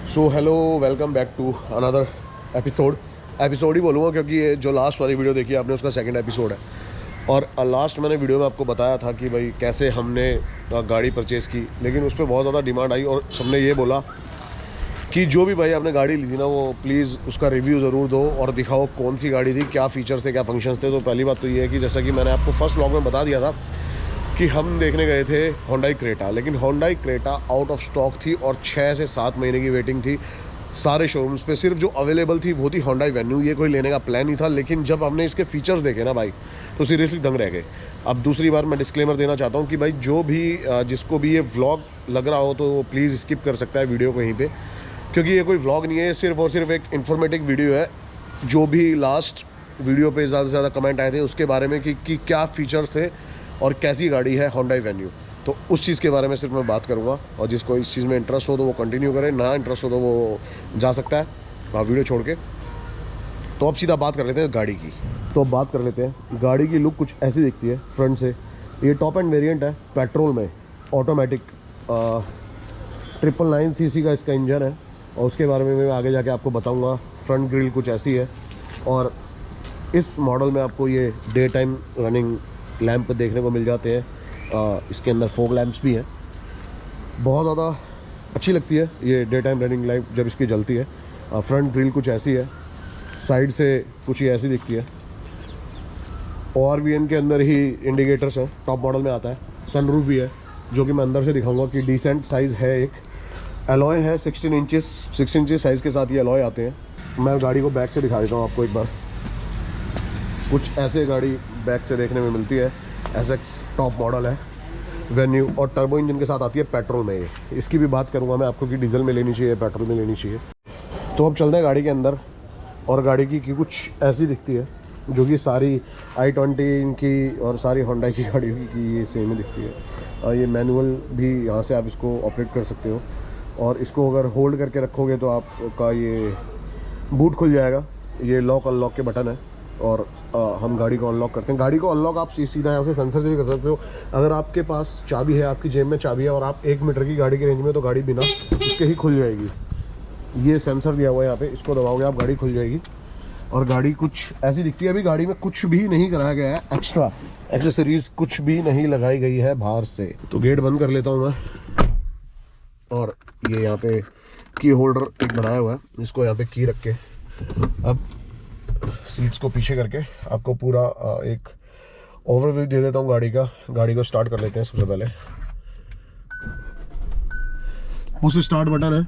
So hello, welcome back to another episode ही बोलूँगा क्योंकि ये जो लास्ट वाली वीडियो देखी आपने उसका सेकंड एपिसोड है। और लास्ट मैंने वीडियो में आपको बताया था कि भाई कैसे हमने गाड़ी परचेज़ की, लेकिन उस पर बहुत ज़्यादा डिमांड आई और सबने ये बोला कि जो भी भाई आपने गाड़ी ली थी ना वो प्लीज़ उसका रिव्यू ज़रूर दो और दिखाओ कौन सी गाड़ी थी, क्या फ़ीचर्स थे, क्या फंक्शंस थे। तो पहली बात तो ये है कि जैसा कि मैंने आपको फर्स्ट व्लॉग में बता दिया था कि हम देखने गए थे होंडाई क्रेटा, लेकिन Hyundai Creta out of stock थी और 6 से 7 महीने की वेटिंग थी सारे शोरूम्स पे। सिर्फ जो अवेलेबल थी वो थी होंडाई वेन्यू। ये कोई लेने का प्लान नहीं था, लेकिन जब हमने इसके फीचर्स देखे ना भाई तो सीरियसली दंग रह गए। अब दूसरी बार मैं डिस्क्लेमर देना चाहता हूँ कि भाई जो भी जिसको भी ये व्लॉग लग रहा हो तो वो प्लीज़ स्किप कर सकता है वीडियो को यहीं पर, क्योंकि ये कोई व्लॉग नहीं है, सिर्फ और सिर्फ एक इन्फॉर्मेटिव वीडियो है। जो भी लास्ट वीडियो पे ज़्यादा से ज़्यादा कमेंट आए थे उसके बारे में कि क्या फ़ीचर्स थे और कैसी गाड़ी है होंडाई वेन्यू, तो उस चीज़ के बारे में सिर्फ मैं बात करूंगा। और जिसको इस चीज़ में इंटरेस्ट हो तो वो कंटिन्यू करे, ना इंटरेस्ट हो तो वो जा सकता है वीडियो छोड़ के। तो अब सीधा बात कर लेते हैं गाड़ी की। तो अब बात कर लेते हैं गाड़ी की। लुक कुछ ऐसी दिखती है फ्रंट से। ये टॉप एंड वेरिएंट है, पेट्रोल में, ऑटोमेटिक 999 सीसी का इसका इंजन है और उसके बारे में मैं आगे जाके आपको बताऊँगा। फ्रंट ग्रिल कुछ ऐसी है और इस मॉडल में आपको ये डे टाइम रनिंग लैंप देखने को मिल जाते हैं। इसके अंदर फॉग लैंप्स भी हैं, बहुत ज़्यादा अच्छी लगती है ये डे टाइम रनिंग लाइट जब इसकी जलती है। फ्रंट ग्रिल कुछ ऐसी है, साइड से कुछ ही ऐसी दिखती है। ORVN के अंदर ही इंडिकेटर्स हैं, टॉप मॉडल में आता है। सनरूफ भी है जो कि मैं अंदर से दिखाऊंगा कि डिसेंट साइज़ है। एक एलॉय है 16 इंचेस साइज़ के साथ ये एलॉय आते हैं। मैं गाड़ी को बैक से दिखा देता हूँ आपको एक बार। कुछ ऐसे गाड़ी बैक से देखने में मिलती है। SX टॉप मॉडल है वेन्यू और टर्बो इंजन के साथ आती है पेट्रोल में। ये इसकी भी बात करूंगा मैं आपको कि डीजल में लेनी चाहिए, पेट्रोल में लेनी चाहिए। तो अब चलते हैं गाड़ी के अंदर। और गाड़ी की कुछ ऐसी दिखती है जो कि सारी i20 की और सारी होंडा की गाड़ियों की ये सेम ही दिखती है। ये मैनुअल भी यहाँ से आप इसको ऑपरेट कर सकते हो और इसको अगर होल्ड करके रखोगे तो आपका ये बूट खुल जाएगा। ये लॉक अनलॉक के बटन है और हम गाड़ी को अनलॉक करते हैं। गाड़ी को अनलॉक आप सीधा यहाँ से सेंसर से भी कर सकते हो। अगर आपके पास चाबी है, आपकी जेब में चाबी है और आप 1 मीटर की गाड़ी की रेंज में, तो गाड़ी बिना उसके ही खुल जाएगी। ये सेंसर दिया हुआ है यहाँ पे, इसको दबाओगे आप, गाड़ी खुल जाएगी। और गाड़ी कुछ ऐसी दिखती है। अभी गाड़ी में कुछ भी नहीं कराया गया है, एक्स्ट्रा एक्सेसरीज कुछ भी नहीं लगाई गई है बाहर से। तो गेट बंद कर लेता हूँ मैं। और ये यहाँ पे की होल्डर एक बनाया हुआ है, इसको यहाँ पे की रख के अब सीट्स को पीछे करके आपको पूरा एक ओवरव्यू दे देता हूँ गाड़ी का। गाड़ी को स्टार्ट कर लेते हैं। सबसे पहले उस स्टार्ट बटन है,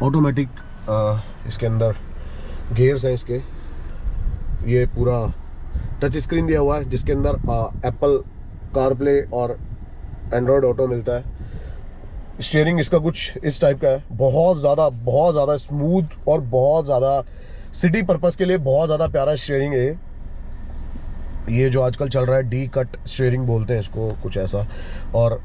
ऑटोमेटिक। इसके अंदर गियर्स हैं इसके। ये पूरा टच स्क्रीन दिया हुआ है जिसके अंदर एप्पल कारप्ले और एंड्रॉयड ऑटो मिलता है। स्टीयरिंग इसका कुछ इस टाइप का है, बहुत ज़्यादा स्मूथ और बहुत ज़्यादा सिटी पर्पस के लिए बहुत ज़्यादा प्यारा स्टीयरिंग है। ये जो आजकल चल रहा है डी कट स्टीयरिंग बोलते हैं इसको, कुछ ऐसा। और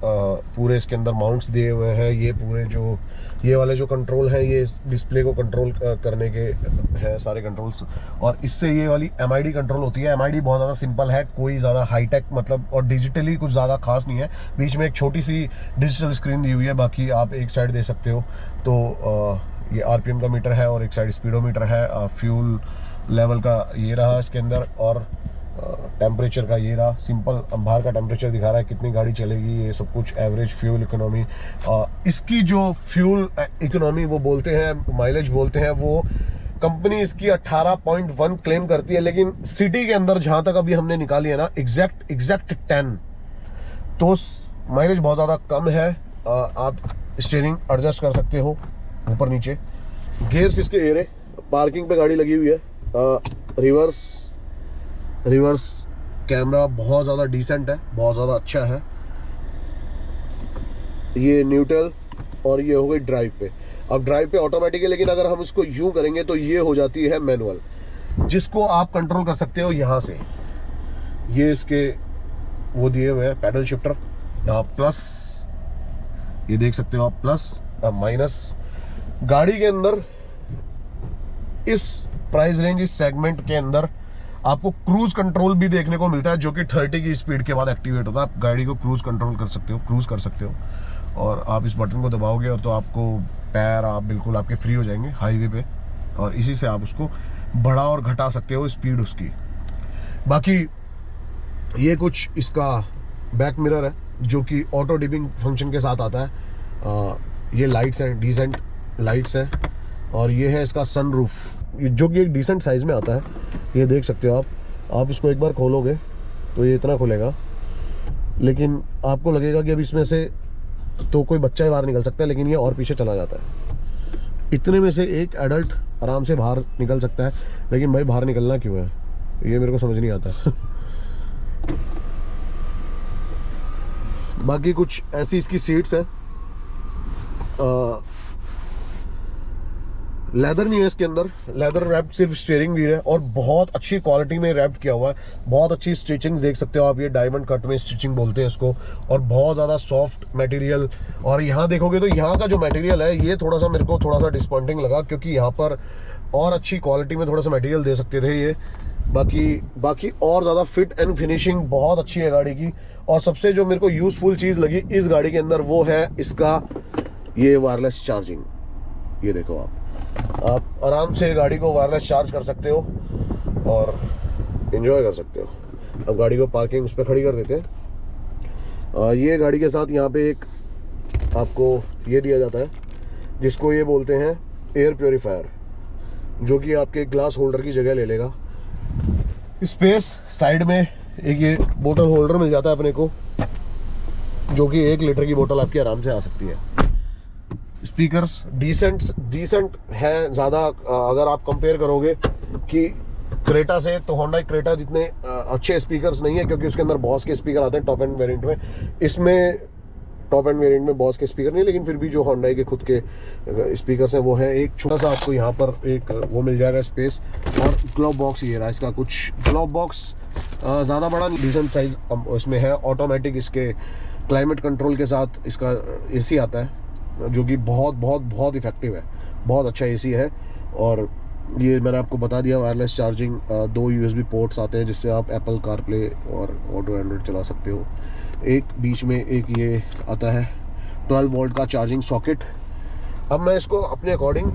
पूरे इसके अंदर माउंट्स दिए हुए हैं। ये पूरे जो ये वाले जो कंट्रोल हैं ये इस डिस्प्ले को कंट्रोल करने के हैं सारे कंट्रोल्स। और इससे ये वाली MID कंट्रोल होती है। MID बहुत ज़्यादा सिंपल है, कोई ज़्यादा हाईटेक मतलब और डिजिटली कुछ ज़्यादा खास नहीं है। बीच में एक छोटी सी डिजिटल स्क्रीन दी हुई है, बाकी आप एक साइड दे सकते हो। तो ये RPM का मीटर है और एक साइड स्पीडोमीटर है। फ्यूल लेवल का ये रहा इसके अंदर और टेम्परेचर का ये रहा। सिंपल बाहर का टेम्परेचर दिखा रहा है, कितनी गाड़ी चलेगी, ये सब कुछ। एवरेज फ्यूल इकोनॉमी, इसकी जो फ्यूल इकोनॉमी वो बोलते हैं, माइलेज बोलते हैं, वो कंपनी इसकी 18.1 क्लेम करती है, लेकिन सिटी के अंदर जहां तक अभी हमने निकाली है ना एग्जैक्ट 10, तो माइलेज बहुत ज़्यादा कम है। आप स्टीयरिंग एडजस्ट कर सकते हो ऊपर नीचे। गियर्स इसके एयर, पार्किंग पे गाड़ी लगी हुई है। रिवर्स कैमरा बहुत ज़्यादा डिसेंट है, बहुत ज़्यादा अच्छा है। ये न्यूट्रल और ये हो गई ड्राइव पे। अब ड्राइव पे ऑटोमेटिक है, लेकिन अगर हम इसको यूं करेंगे तो ये हो जाती है मैनुअल, जिसको आप कंट्रोल कर सकते हो यहाँ से। ये इसके वो दिए हुए हैं पैडल शिफ्टर, प्लस ये देख सकते हो आप, प्लस माइनस। गाड़ी के अंदर इस प्राइस रेंज, इस सेगमेंट के अंदर आपको क्रूज कंट्रोल भी देखने को मिलता है, जो कि 30 की स्पीड के बाद एक्टिवेट होता है। आप गाड़ी को क्रूज कंट्रोल कर सकते हो, क्रूज कर सकते हो। और आप इस बटन को दबाओगे और तो आपको पैर आप बिल्कुल आपके फ्री हो जाएंगे हाईवे पे, और इसी से आप उसको बढ़ा और घटा सकते हो स्पीड उसकी। बाकी ये कुछ इसका बैक मिरर है जो कि ऑटो डिपिंग फंक्शन के साथ आता है। ये लाइट्स हैं, डिसेंट लाइट्स हैं, और ये है इसका सनरूफ जो कि एक डिसेंट साइज़ में आता है। ये देख सकते हो आप इसको एक बार खोलोगे तो ये इतना खुलेगा, लेकिन आपको लगेगा कि अब इसमें से तो कोई बच्चा ही बाहर निकल सकता है, लेकिन ये और पीछे चला जाता है। इतने में से एक एडल्ट आराम से बाहर निकल सकता है, लेकिन भाई बाहर निकलना क्यों है ये मेरे को समझ नहीं आता। बाकी कुछ ऐसी इसकी सीट्स है, लेदर नहीं है इसके अंदर, लेदर रैप्ड सिर्फ स्टीयरिंग व्हील है, और बहुत अच्छी क्वालिटी में रैप्ड किया हुआ है। बहुत अच्छी स्टिचिंग देख सकते हो आप, ये डायमंड कट में स्टिचिंग बोलते हैं इसको, और बहुत ज़्यादा सॉफ्ट मटेरियल। और यहाँ देखोगे तो यहाँ का जो मटेरियल है ये थोड़ा सा मेरे को थोड़ा सा डिसअपॉइंटिंग लगा, क्योंकि यहाँ पर और अच्छी क्वालिटी में थोड़ा सा मटेरियल दे सकते थे ये। बाकी और ज़्यादा फिट एंड फिनिशिंग बहुत अच्छी है गाड़ी की। और सबसे जो मेरे को यूज़फुल चीज़ लगी इस गाड़ी के अंदर वो है इसका ये वायरलेस चार्जिंग। ये देखो आप आराम से गाड़ी को वायरलेस चार्ज कर सकते हो और एंजॉय कर सकते हो। अब गाड़ी को पार्किंग उस पर खड़ी कर देते हैं। ये गाड़ी के साथ यहाँ पे एक आपको ये दिया जाता है जिसको ये बोलते हैं एयर प्योरीफायर, जो कि आपके ग्लास होल्डर की जगह ले लेगा। स्पेस साइड में एक ये बोतल होल्डर मिल जाता है अपने को, जो कि 1 लीटर की बोतल आपकी आराम से आ सकती है। स्पीकर्स डिसेंट हैं ज़्यादा, अगर आप कंपेयर करोगे कि क्रेटा से, तो होंडा क्रेटा जितने अच्छे स्पीकर्स नहीं है, क्योंकि उसके अंदर बॉस के स्पीकर आते हैं टॉप एंड वेरिएंट में। इसमें टॉप एंड वेरिएंट में बॉस के स्पीकर नहीं, लेकिन फिर भी जो होंडा के खुद के स्पीकर्स हैं वो है। एक छोटा सा आपको यहाँ पर एक वो मिल जाएगा स्पेस, और ग्लोव बॉक्स ये रहा इसका। कुछ ग्लोव बॉक्स ज़्यादा बड़ा नहीं, डिसेंट साइज इसमें है। ऑटोमेटिक इसके क्लाइमेट कंट्रोल के साथ इसका एसी आता है, जो कि बहुत इफेक्टिव है, बहुत अच्छा एसी है। और ये मैंने आपको बता दिया वायरलेस चार्जिंग, 2 USB पोर्ट्स आते हैं जिससे आप एप्पल कारप्ले और ऑटो एंड्रॉइड चला सकते हो। एक बीच में एक ये आता है 12 वोल्ट का चार्जिंग सॉकेट। अब मैं इसको अपने अकॉर्डिंग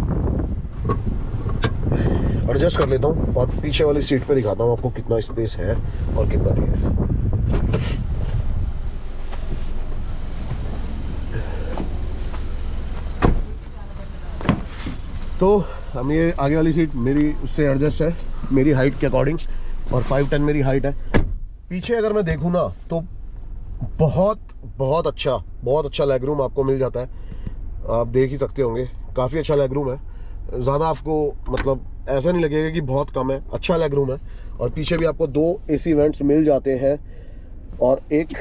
एडजस्ट कर लेता हूँ और पीछे वाली सीट पे दिखाता हूँ आपको कितना स्पेस है और कितना नहीं है। तो हम ये आगे वाली सीट मेरी उससे एडजस्ट है मेरी हाइट के अकॉर्डिंग, और 5'10" मेरी हाइट है। पीछे अगर मैं देखूँ ना तो बहुत अच्छा लेग रूम आपको मिल जाता है। आप देख ही सकते होंगे, काफ़ी अच्छा लेग रूम है। ज़्यादा आपको मतलब ऐसा नहीं लगेगा कि बहुत कम है, अच्छा लेग रूम है। और पीछे भी आपको 2 AC वेंट्स मिल जाते हैं, और एक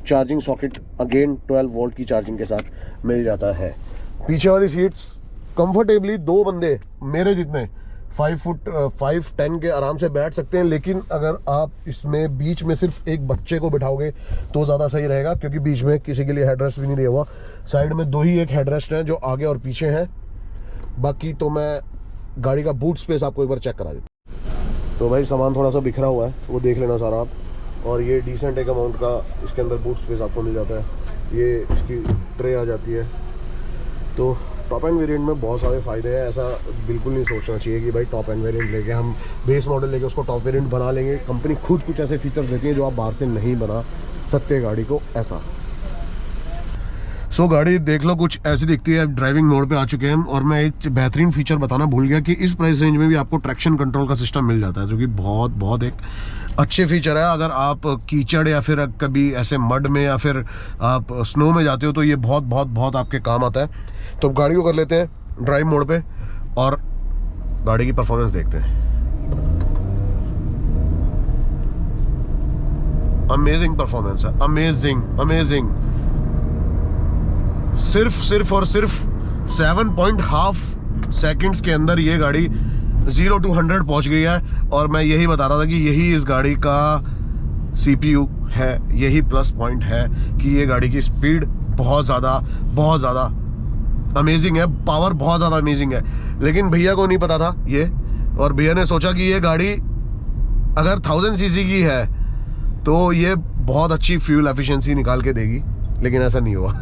चार्जिंग सॉकेट अगेन 12 वोल्ट की चार्जिंग के साथ मिल जाता है। पीछे वाली सीट्स कंफर्टेबली 2 बंदे मेरे जितने 5'10" के आराम से बैठ सकते हैं। लेकिन अगर आप इसमें बीच में सिर्फ एक बच्चे को बिठाओगे तो ज़्यादा सही रहेगा, क्योंकि बीच में किसी के लिए हेडरेस्ट भी नहीं दिया हुआ। साइड में 2 ही एक हेडरेस्ट हैं जो आगे और पीछे हैं। बाकी तो मैं गाड़ी का बूट स्पेस आपको एक बार चेक करा देता। तो भाई सामान थोड़ा सा बिखरा हुआ है, वो देख लेना सारा आप। और ये डिसेंट एक अमाउंट का इसके अंदर बूट स्पेस आपको मिल जाता है। ये इसकी ट्रे आ जाती है। तो टॉप एंड वेरिएंट में बहुत सारे फ़ायदे हैं। ऐसा बिल्कुल नहीं सोचना चाहिए कि भाई टॉप एंड वेरिएंट लेके हम बेस मॉडल लेके उसको टॉप वेरिएंट बना लेंगे। कंपनी खुद कुछ ऐसे फीचर्स देती है जो आप बाहर से नहीं बना सकते गाड़ी को, ऐसा। सो गाड़ी देख लो कुछ ऐसी दिखती है। ड्राइविंग मोड पे आ चुके हैं हम, और मैं एक बेहतरीन फीचर बताना भूल गया कि इस प्राइस रेंज में भी आपको ट्रैक्शन कंट्रोल का सिस्टम मिल जाता है, जो कि बहुत एक अच्छे फीचर है। अगर आप कीचड़ या फिर कभी ऐसे मड में या फिर आप स्नो में जाते हो तो ये बहुत आपके काम आता है। तो अब गाड़ी को कर लेते हैं ड्राइव मोड पे और गाड़ी की परफॉर्मेंस देखते हैं। अमेजिंग परफॉर्मेंस है, अमेजिंग। सिर्फ और सिर्फ 7.5 सेकंड्स के अंदर ये गाड़ी 0 to 100 पहुंच गई है। और मैं यही बता रहा था कि यही इस गाड़ी का CPU है, यही प्लस पॉइंट है कि ये गाड़ी की स्पीड बहुत ज़्यादा अमेजिंग है, पावर बहुत ज़्यादा अमेजिंग है। लेकिन भैया को नहीं पता था ये, और भैया ने सोचा कि ये गाड़ी अगर 1000 cc की है तो ये बहुत अच्छी फ्यूल एफिशिएंसी निकाल के देगी, लेकिन ऐसा नहीं हुआ।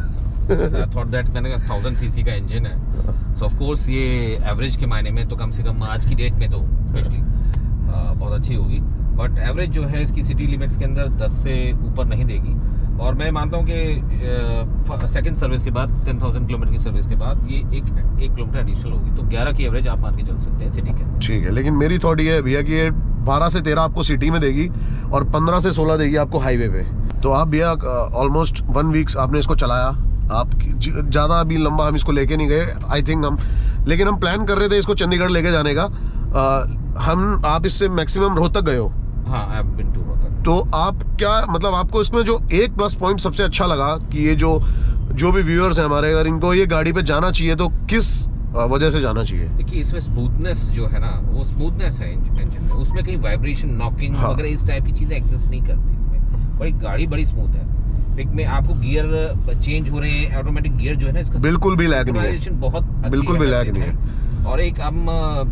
थॉट दैट मैंने कहा 1000 सीसी का इंजन है, सो ऑफ कोर्स ये एवरेज के मायने में तो कम से कम आज की डेट में तो स्पेशली बहुत अच्छी होगी, बट एवरेज जो है इसकी सिटी लिमिट्स के अंदर 10 से ऊपर नहीं देगी। और मैं मानता हूँ कि सेकंड सर्विस के बाद 10,000 किलोमीटर की सर्विस के बाद ये एक किलोमीटर एडिशनल होगी, तो 11 की एवरेज आप मान के चल सकते हैं सिटी के अंदर। ठीक है, लेकिन मेरी थॉट ये है भैया कि ये 12 से 13 आपको सिटी में देगी और 15 से 16 देगी आपको हाईवे पे। तो आप भैया ऑलमोस्ट 1 वीक आपने इसको चलाया, आप ज़्यादा अभी लंबा हम इसको लेके नहीं गए आई थिंक लेकिन हम प्लान कर रहे थे इसको चंडीगढ़ लेके जाने का। आप इससे मैक्सिमम रोहतक गए हो? हाँ, I have been to Rohtak. तो आप क्या मतलब आपको इसमें जो एक प्लस पॉइंट सबसे अच्छा लगा कि ये जो भी व्यूअर्स हैं हमारे, अगर इनको ये गाड़ी पे जाना चाहिए तो किस वजह से जाना चाहिए? देखिए, इसमें स्मूथनेस जो है ना, वो स्मूथनेस है इंजन में, उसमें कहीं वाइब्रेशन, नॉकिंग वगैरह इस टाइप की चीजें एग्जिस्ट नहीं करती इसमें। बड़ी गाड़ी बड़ी स्मूथ है। पिक में आपको गियर चेंज हो रहे हैं, ऑटोमेटिक गियर जो है ना इसका बिल्कुल भी लैग नहीं है, बहुत बिल्कुल भी लैग नहीं है। और एक हम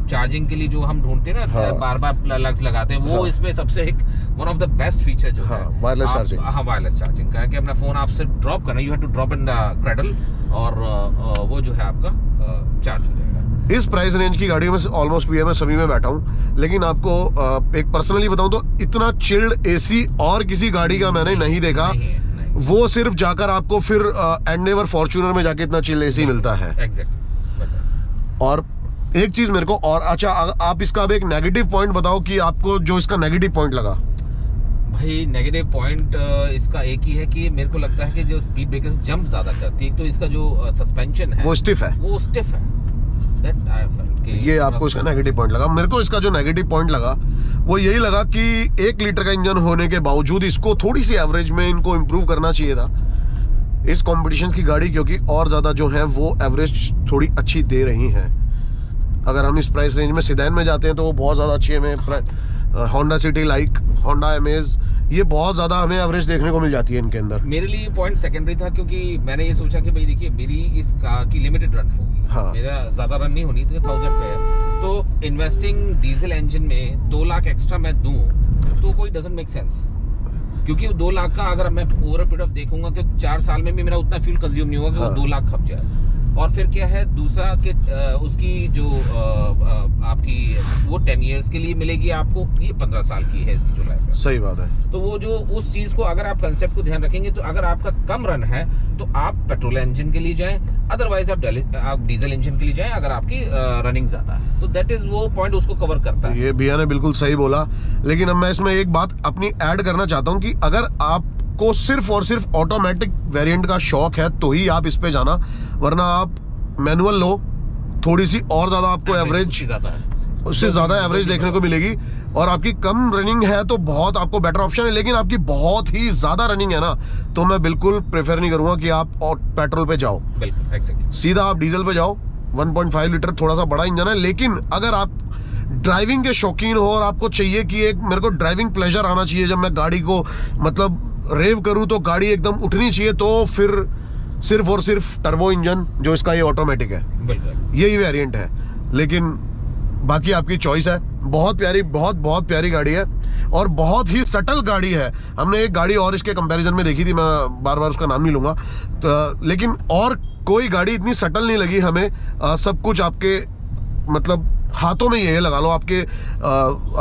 चार्जिंग के लिए जो हम ढूंढते हैं ना, बार बार प्लग्स लगाते हैं, वो इसमें सबसे एक one of the best feature जो है वायरलेस चार्जिंग। हाँ, वायरलेस चार्जिंग का है कि अपना फोन आपसे ड्रॉप करना, you have to drop in the cradle और वो जो है आपका चार्ज हो जाएगा। इस प्राइस रेंज की गाड़ियों में से ऑलमोस्ट भी है, मैं सभी में बैठा हूँ, लेकिन आपको एक पर्सनली बताऊं तो इतना चिल्ड एसी और किसी गाड़ी का मैंने नहीं देखा। वो सिर्फ जाकर आपको फिर एंडेवर फॉर्च्यूनर में जाके इतना चिल्ड एसी मिलता है। एग्जैक्टली। और एक चीज मेरे को और अच्छा, आप इसका अब एक नेगेटिव पॉइंट बताओ कि आपको जो इसका नेगेटिव पॉइंट लगा। भाई नेगेटिव पॉइंट इसका एक ही है कि मेरे को लगता है कि जो स्पीड ब्रेकर जंप ज्यादा करती है, तो इसका जो सस्पेंशन है वो स्टिफ है, That I felt कि ये आपको इसका नेगेटिव पॉइंट लगा। मेरे को इसका जो नेगेटिव पॉइंट लगा वो यही लगा कि 1 लीटर का इंजन होने के बावजूद इसको थोड़ी सी एवरेज में इनको इम्प्रूव करना चाहिए था इस कंपटीशन की गाड़ी, क्योंकि और ज्यादा जो है वो एवरेज थोड़ी अच्छी दे रही हैं। अगर हम इस प्राइस रेंज में सिडैन में जाते हैं तो वो बहुत ज़्यादा अच्छी है। हमें Honda city like, Honda amaze, ये बहुत ज़्यादा हमें एवरेज देखने को मिल जाती है इनके अंदर। मेरे लिए पॉइंट सेकेंडरी था, क्योंकि मैंने ये सोचा कि भाई देखिए, मेरी इस कार की लिमिटेड रन होगी, मेरा ज़्यादा रन नहीं होनी, तो 1000 पे है, तो इन्वेस्टिंग डीजल इंजन में 2 लाख एक्स्ट्रा मैं दूँ तो कोई डजंट मेक सेंस, क्योंकि 2 लाख का अगर मैं ओवर पीरियड ऑफ देखूंगा कि 4 साल में भी मेरा उतना फ्यूल कंज्यूम नहीं होगा कि वो 2 लाख खप जाए। और फिर क्या है दूसरा कि उसकी जो आपकी वो 10 इयर्स के लिए मिलेगी आपको, ये 15 साल की है इसकी जो लाइफ है। सही बात है। तो वो जो उस चीज को अगर आप कंसेप्ट को ध्यान रखेंगे, तो अगर आपका कम रन है तो आप पेट्रोल इंजन के लिए जाएं, अदरवाइज आप डीजल इंजन के लिए जाएं अगर आपकी रनिंग ज्यादा है। तो दैट इज वो पॉइंट उसको कवर करता है। ये भैया ने बिल्कुल सही बोला, लेकिन अब मैं इसमें एक बात अपनी ऐड करना चाहता हूँ कि अगर आपको सिर्फ और सिर्फ ऑटोमेटिक वेरिएंट का शौक है तो ही आप इस पे जाना, वरना आप मैनुअल लो, थोड़ी सी और ज्यादा आपको एवरेज, उससे ज्यादा एवरेज देखने को मिलेगी। और आपकी कम रनिंग है तो बहुत आपको बेटर ऑप्शन है, लेकिन आपकी बहुत ही ज्यादा रनिंग है ना, तो मैं बिल्कुल प्रेफर नहीं करूंगा कि आप पेट्रोल पे जाओ। बिल्कुल एग्जैक्टली, सीधा आप डीजल पे जाओ। 1.5 लीटर थोड़ा सा बड़ा इंजन है, लेकिन अगर आप ड्राइविंग के शौकीन हो और आपको चाहिए कि एक मेरे को ड्राइविंग प्लेजर आना चाहिए, जब मैं गाड़ी को मतलब रेव करूं तो गाड़ी एकदम उठनी चाहिए, तो फिर सिर्फ और सिर्फ टर्बो इंजन जो इसका ये ऑटोमेटिक है, बिल्कुल यही वेरिएंट है। लेकिन बाकी आपकी चॉइस है। बहुत प्यारी, बहुत प्यारी गाड़ी है और बहुत ही सटल गाड़ी है। हमने एक गाड़ी और इसके कंपैरिजन में देखी थी, मैं बार बार उसका नाम नहीं लूंगा, तो लेकिन और कोई गाड़ी इतनी सटल नहीं लगी हमें। सब कुछ आपके मतलब हाथों में ये लगा लो आपके,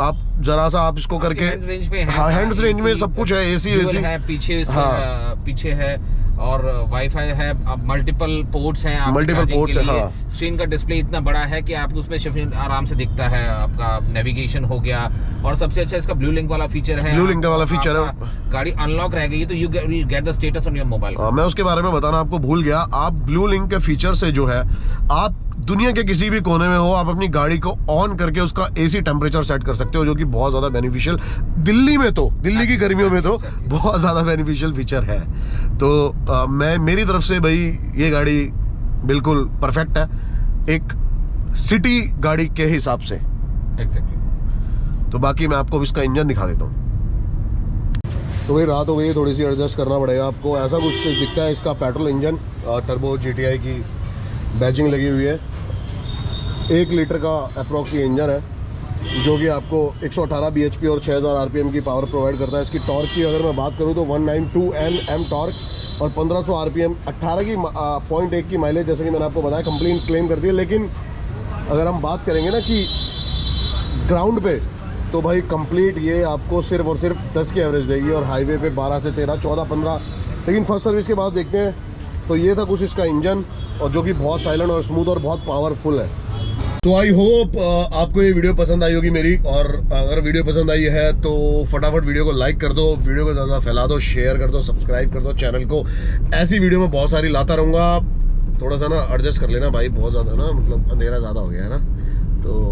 आप जरा सा आप इसको करके हैंड्स रेंज में सब कुछ है। एसी है पीछे, पीछे है और वाईफाई है, मल्टीपल पोर्ट्स हैं, मल्टीपल पोर्ट्स है। स्क्रीन का डिस्प्ले इतना बड़ा है कि आपको उसमें शिफ्ट आराम से दिखता है, आपका नेविगेशन हो गया। और सबसे अच्छा इसका ब्लू लिंक वाला फीचर है। ब्लू लिंक वाला फीचर है। गाड़ी अनलॉक रह गई तो you will get the status on your mobile. मैं उसके बारे में बताना आपको भूल गया। आप ब्लू लिंक के फीचर से जो है आप दुनिया के किसी भी कोने में हो, आप अपनी गाड़ी को ऑन करके उसका एसी टेम्परेचर सेट कर सकते हो, जो कि बहुत ज्यादा बेनिफिशियल, दिल्ली में तो, दिल्ली की गर्मियों में तो बहुत ज्यादा बेनिफिशियल फीचर है। तो मैं मेरी तरफ से भाई ये गाड़ी बिल्कुल परफेक्ट है एक सिटी गाड़ी के हिसाब से। एग्जैक्टली। तो बाकी मैं आपको इसका इंजन दिखा देता हूँ। तो भाई रात हो गई, थोड़ी सी एडजस्ट करना पड़ेगा आपको। ऐसा कुछ दिखता है इसका पेट्रोल इंजन, टर्बो GTI की बैजिंग लगी हुई है। 1 लीटर का अप्रॉक्स ये इंजन है, जो कि आपको 118 bhp और 6000 rpm की पावर प्रोवाइड करता है। इसकी टॉर्क की अगर मैं बात करूँ तो 192 Nm टॉर्क और 1500 RPM, 18 की 0.1 की माइलेज, जैसे कि मैंने आपको बताया, कंप्लीट क्लेम करती है। लेकिन अगर हम बात करेंगे ना कि ग्राउंड पे, तो भाई कंप्लीट ये आपको सिर्फ और सिर्फ 10 की एवरेज देगी और हाईवे पे 12 से 13, 14, 15। लेकिन फर्स्ट सर्विस के बाद देखते हैं। तो ये था कुछ इसका इंजन, और जो कि बहुत साइलेंट और स्मूथ और बहुत पावरफुल है। तो आई होप आपको ये वीडियो पसंद आई होगी मेरी, और अगर वीडियो पसंद आई है तो फटाफट वीडियो को लाइक कर दो, वीडियो को ज़्यादा फैला दो, शेयर कर दो, सब्सक्राइब कर दो चैनल को। ऐसी वीडियो में बहुत सारी लाता रहूँगा। थोड़ा सा ना एडजस्ट कर लेना भाई, बहुत ज़्यादा ना, मतलब अंधेरा ज़्यादा हो गया है ना। तो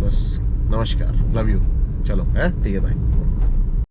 बस नमस्कार, लव यू, चलो है, ठीक है भाई।